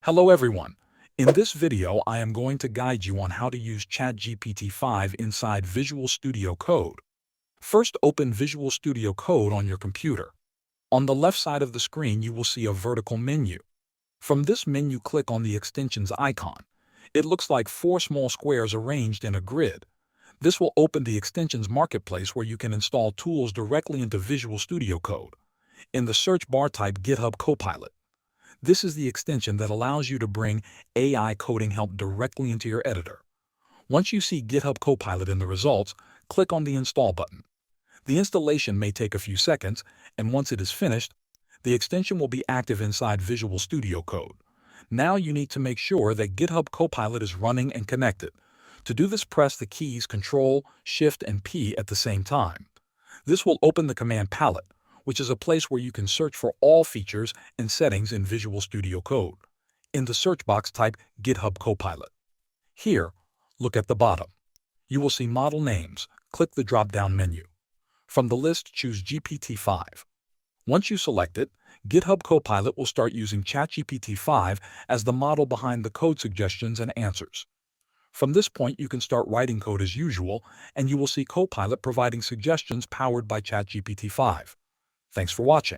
Hello everyone. In this video, I am going to guide you on how to use ChatGPT 5 inside Visual Studio Code. First, open Visual Studio Code on your computer. On the left side of the screen, you will see a vertical menu. From this menu, click on the extensions icon. It looks like four small squares arranged in a grid. This will open the extensions marketplace where you can install tools directly into Visual Studio Code. In the search bar, type GitHub Copilot. This is the extension that allows you to bring AI coding help directly into your editor. Once you see GitHub Copilot in the results, click on the Install button. The installation may take a few seconds, and once it is finished, the extension will be active inside Visual Studio Code. Now you need to make sure that GitHub Copilot is running and connected. To do this, press the keys Ctrl, Shift, and P at the same time. This will open the command palette, which is a place where you can search for all features and settings in Visual Studio Code. In the search box, type GitHub Copilot. Here, look at the bottom. You will see model names. Click the drop-down menu. From the list, choose GPT-5. Once you select it, GitHub Copilot will start using ChatGPT 5 as the model behind the code suggestions and answers. From this point, you can start writing code as usual, and you will see Copilot providing suggestions powered by ChatGPT 5. Thanks for watching.